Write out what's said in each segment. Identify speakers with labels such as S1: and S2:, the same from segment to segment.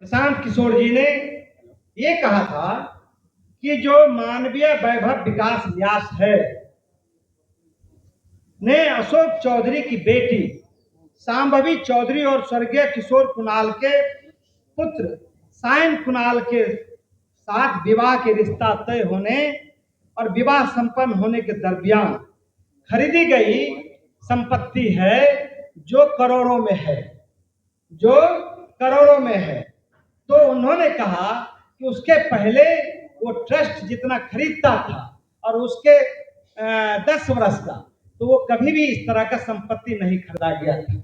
S1: प्रशांत किशोर जी ने ये कहा था कि जो मानवीय वैभव विकास न्यास है ने अशोक चौधरी की बेटी सांभवी चौधरी और स्वर्गीय किशोर कुणाल के पुत्र सायन कुणाल के साथ विवाह के रिश्ता तय होने और विवाह संपन्न होने के दरमियान खरीदी गई संपत्ति है जो करोड़ों में है, जो करोड़ों में है। तो उन्होंने कहा कि उसके पहले वो ट्रस्ट जितना खरीदता था और उसके 10 वर्ष का, तो वो कभी भी इस तरह का संपत्ति नहीं खरीदा गया था।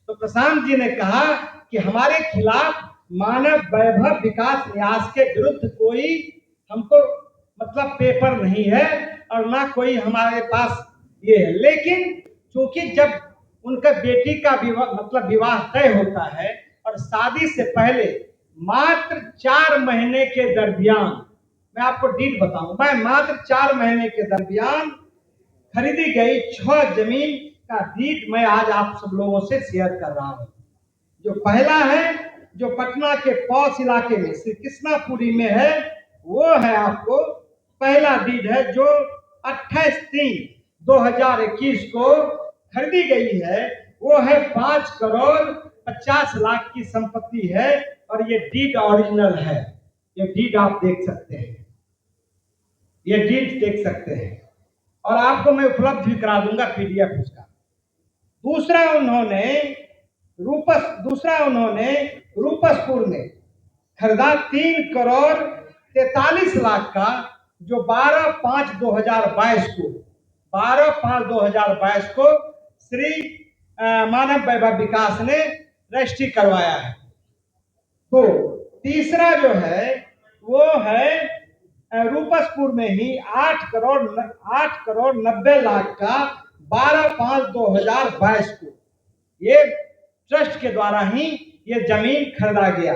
S1: तो प्रशांत जी ने कहा कि हमारे खिलाफ मानव वैभव विकास न्यास के विरुद्ध कोई हमको मतलब पेपर नहीं है और ना कोई हमारे पास ये है, लेकिन चूंकि जब उनका बेटी का विवाह मतलब विवाह तय होता है और शादी से पहले मात्र 4 महीने के दरमियान, मैं आपको डीट बताऊंगा, मात्र 4 महीने के दरमियान खरीदी गई 6 जमीन का डीट मैं आज आप सब लोगों से शेयर कर रहा हूं। जो पहला है, जो पटना के पौष इलाके में श्री कृष्णापुरी में है, वो है आपको पहला डीड है जो 28/3/2021 को खरीदी गई है। वो है 5 करोड़ 50 लाख की संपत्ति है और ये डीड ओरिजिनल है। ये डीड आप देख सकते हैं, ये डीड देख सकते हैं और आपको मैं उपलब्ध भी करा दूंगा पीडीएफ उसका। दूसरा उन्होंने रूपसपुर में खरीदा 3 करोड़ 43 लाख का, जो 12/5/2022 को श्री मानव वैभव विकास ने रजिस्ट्री करवाया है। तो तीसरा जो है वो है रूपसपुर में ही 8 करोड़ 90 लाख का 12/5/2022 को ये ट्रस्ट के द्वारा ही ये जमीन खरीदा गया।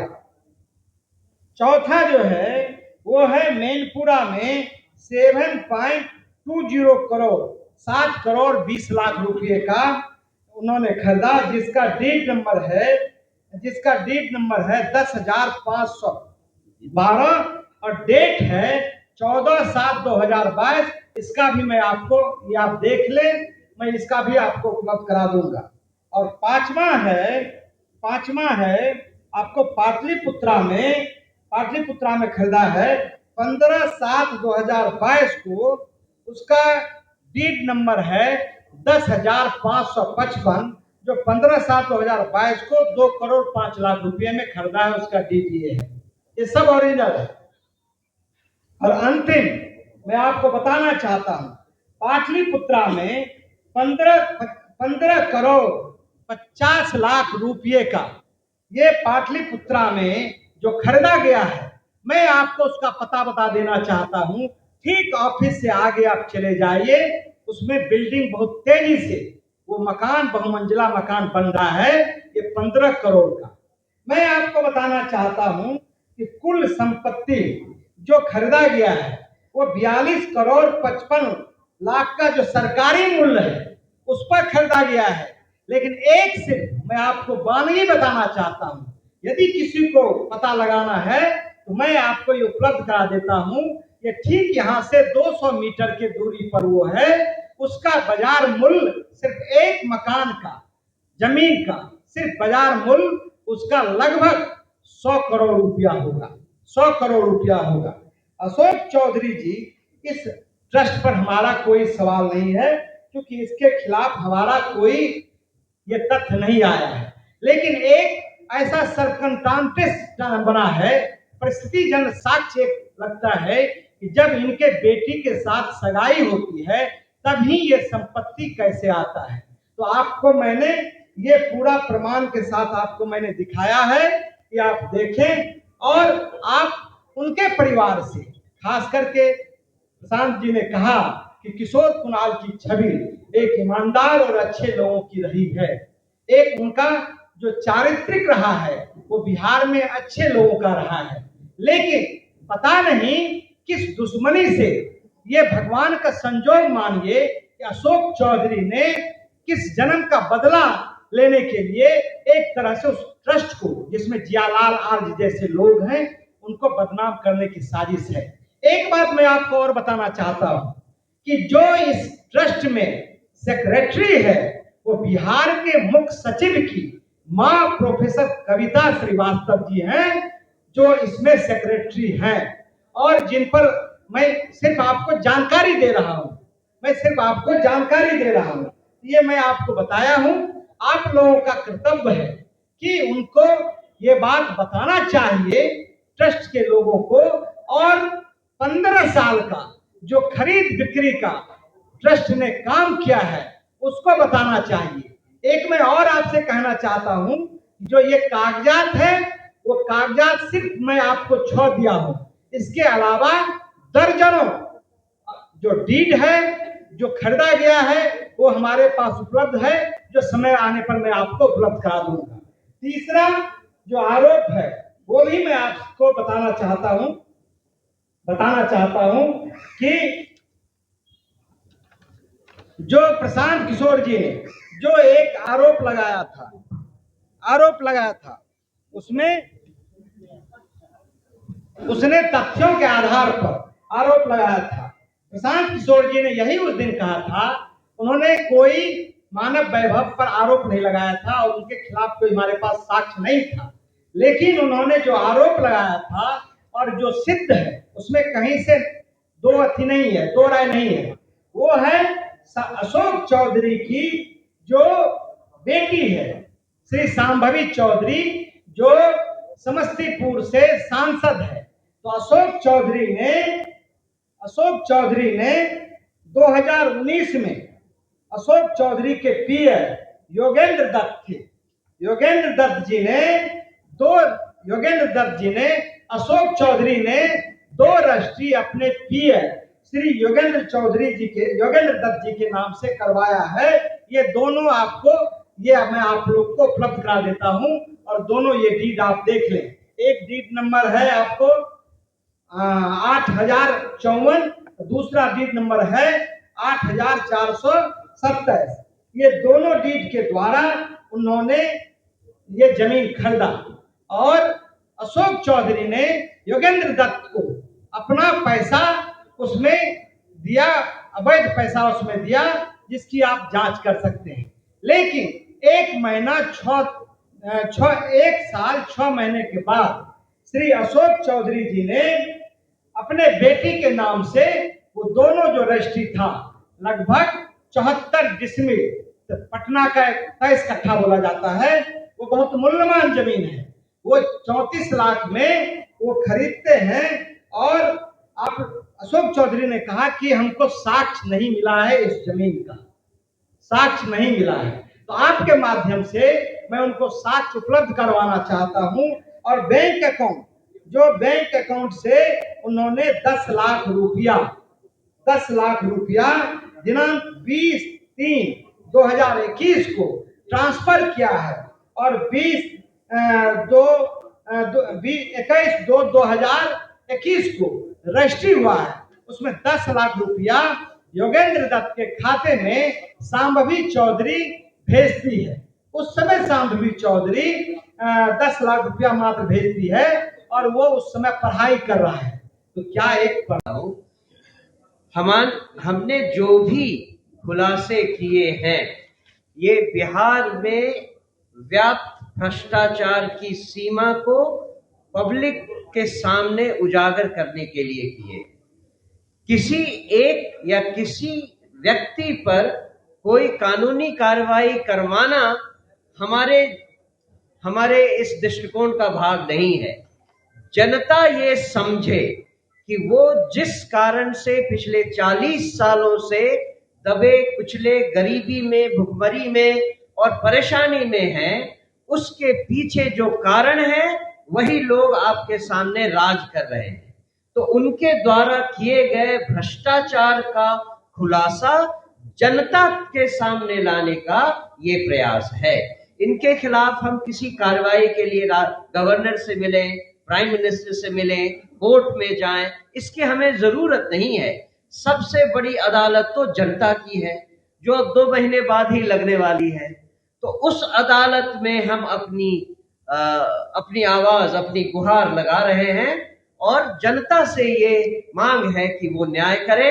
S1: चौथा जो है वो है मैनपुरा में 7.20 करोड़ 7 करोड़ 20 लाख रुपए का उन्होंने खरीदा, जिसका डीड नंबर है 10,512 और डेट है 14/7/2022। इसका भी मैं आपको, ये आप देख ले, मैं इसका भी आपको उपलब्ध करा दूंगा। और पांचवा है आपको पाटलिपुत्रा में खरीदा है 15/7/2022 को। उसका डीड नंबर है 10,555, जो 15/7/2022 को 2 करोड़ 5 लाख रुपए में खरीदा है। उसका डीड ये है, ये सब ओरिजिनल है। और अंतिम मैं आपको बताना चाहता हूं, पाटलिपुत्रा में 15 करोड़ 50 लाख रुपए का ये पाटलिपुत्रा में जो खरीदा गया है, मैं आपको उसका पता बता देना चाहता हूं। ठीक ऑफिस से आगे आप चले जाइए, उसमें बिल्डिंग बहुत तेजी से वो मकान, बहुमंजिला मकान बन रहा है, ये 15 करोड़ का। मैं आपको बताना चाहता हूं कि कुल संपत्ति जो खरीदा गया है वो 42 करोड़ 55 लाख का जो सरकारी मूल्य है उस पर खरीदा गया है। लेकिन एक सिर्फ मैं आपको वानगी बताना चाहता हूं, यदि किसी को पता लगाना है तो मैं आपको ये उपलब्ध करा देता हूं। ये ठीक यहाँ से 200 मीटर की दूरी पर वो है। उसका बाजार मूल्य सिर्फ एक मकान का, जमीन का सिर्फ बाजार मूल्य उसका लगभग 100 करोड़ रुपया होगा, 100 करोड़ रुपया होगा। अशोक चौधरी जी, इस ट्रस्ट पर हमारा कोई सवाल नहीं है क्योंकि इसके खिलाफ हमारा कोई ये तथ्य नहीं आया है। लेकिन एक ऐसा सरकमस्टांसेस बना है, परिस्थिति जन साक्ष्य लगता है कि जब इनके बेटी के साथ सगाई होती है तभी ये संपत्ति कैसे आता है। तो आपको मैंने ये पूरा प्रमाण के साथ आपको मैंने दिखाया है कि आप देखें और आप उनके परिवार से, खास करके प्रशांत जी ने कहा कि किशोर कुणाल की छवि एक ईमानदार और अच्छे लोगों की रही है। एक उनका जो चारित्रिक रहा है वो बिहार में अच्छे लोगों का रहा है। लेकिन पता नहीं किस दुश्मनी से, ये भगवान का संजोग मानिए कि अशोक चौधरी ने किस जन्म का बदला लेने के लिए एक तरह से उस ट्रस्ट को, जिसमें जियालाल आर्य जैसे लोग हैं, उनको बदनाम करने की साजिश है। एक बात मैं आपको और बताना चाहता हूं कि जो इस ट्रस्ट में सेक्रेटरी है वो बिहार के मुख्य सचिव की मां प्रोफेसर कविता श्रीवास्तव जी हैं, जो इसमें सेक्रेटरी हैं, और जिन पर मैं सिर्फ आपको जानकारी दे रहा हूं, ये मैं आपको बताया हूं। आप लोगों का कर्तव्य है कि उनको ये बात बताना चाहिए, ट्रस्ट के लोगों को, और 15 साल का जो खरीद बिक्री का ट्रस्ट ने काम किया है उसको बताना चाहिए। एक मैं और आपसे कहना चाहता हूं, जो ये कागजात है वो कागजात सिर्फ मैं आपको छोड़ दिया हूं, इसके अलावा दर्जनों जो डीड है, जो खरीदा गया है, वो हमारे पास उपलब्ध है, जो समय आने पर मैं आपको उपलब्ध करा दूंगा। तीसरा जो आरोप है वो भी मैं आपको बताना चाहता हूं कि जो प्रशांत किशोर जी ने जो एक आरोप लगाया था, उसमें उसने तथ्यों के आधार पर आरोप लगाया था। प्रशांत किशोर जी ने यही उस दिन कहा था, उन्होंने कोई मानव वैभव पर आरोप नहीं लगाया था और उनके खिलाफ कोई हमारे पास साक्ष्य नहीं था, लेकिन उन्होंने जो आरोप लगाया था और जो सिद्ध है उसमें कहीं से दो राय नहीं है। वो है अशोक चौधरी की जो बेटी है, श्री शांभवी चौधरी, जो समस्तीपुर से सांसद है। तो अशोक चौधरी ने 2019 में अशोक चौधरी के पीए योगेंद्र दत्त जी ने अशोक चौधरी ने 2 रजिस्ट्री अपने पीए श्री योगेंद्र दत्त जी के नाम से करवाया है। ये दोनों मैं आप लोग को उपलब्ध करा देता हूं, और दोनों ये डीड आप देख लें। एक डीड नंबर है आपको 8054, दूसरा डीड नंबर है 8427। ये दोनों डीड के द्वारा उन्होंने ये जमीन खरीदा, और अशोक चौधरी ने योगेंद्र दत्त को अपना पैसा उसमें दिया, अवैध पैसा उसमें दिया, जिसकी आप जांच कर सकते हैं। लेकिन 1 साल 6 महीने के बाद श्री अशोक चौधरी जी ने अपने बेटी के नाम से वो दोनों जो रजिस्ट्री था, लगभग 74 डिसमिल, तो पटना का 23 कट्ठा बोला जाता है, वो बहुत मूल्यवान जमीन है, वो 34 लाख में वो खरीदते हैं। और आप अशोक चौधरी ने कहा कि हमको साक्ष्य नहीं मिला है, इस जमीन का साक्ष्य नहीं मिला है। तो आपके माध्यम से मैं उनको साक्ष्य उपलब्ध करवाना चाहता हूं। और बैंक अकाउंट से उन्होंने 10 लाख रुपया दिनांक 20/3/2021 को ट्रांसफर किया है, और 21/2/2021 को रजिस्ट्री हुआ है। उसमें 10 लाख रुपया योगेंद्र दत्त के खाते में शांभवी चौधरी भेजती है। उस समय शांभवी चौधरी 10 लाख रुपया मात्र भेजती है, और वो उस समय पढ़ाई कर रहा है। तो क्या एक
S2: हमने जो भी खुलासे किए हैं, ये बिहार में व्याप्त भ्रष्टाचार की सीमा को पब्लिक के सामने उजागर करने के लिए किए। किसी एक या किसी व्यक्ति पर कोई कानूनी कार्रवाई करवाना हमारे इस दृष्टिकोण का भाग नहीं है। जनता ये समझे कि वो जिस कारण से पिछले 40 सालों से दबे कुचले, गरीबी में, भुखमरी में और परेशानी में हैं, उसके पीछे जो कारण है वही लोग आपके सामने राज कर रहे हैं। तो उनके द्वारा किए गए भ्रष्टाचार का खुलासा जनता के सामने लाने का ये प्रयास है। इनके खिलाफ हम किसी कार्रवाई के लिए गवर्नर से मिले, प्राइम मिनिस्टर से मिले, कोर्ट में जाएं, इसकी हमें जरूरत नहीं है। सबसे बड़ी अदालत तो जनता की है, जो अब 2 महीने बाद ही लगने वाली है। तो उस अदालत में हम अपनी आवाज, अपनी गुहार लगा रहे हैं और जनता से ये मांग है कि वो न्याय करे,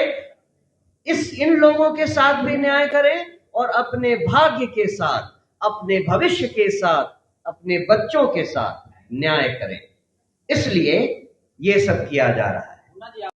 S2: इन लोगों के साथ भी न्याय करें और अपने भाग्य के साथ, अपने भविष्य के साथ, अपने बच्चों के साथ न्याय करें। इसलिए ये सब किया जा रहा है।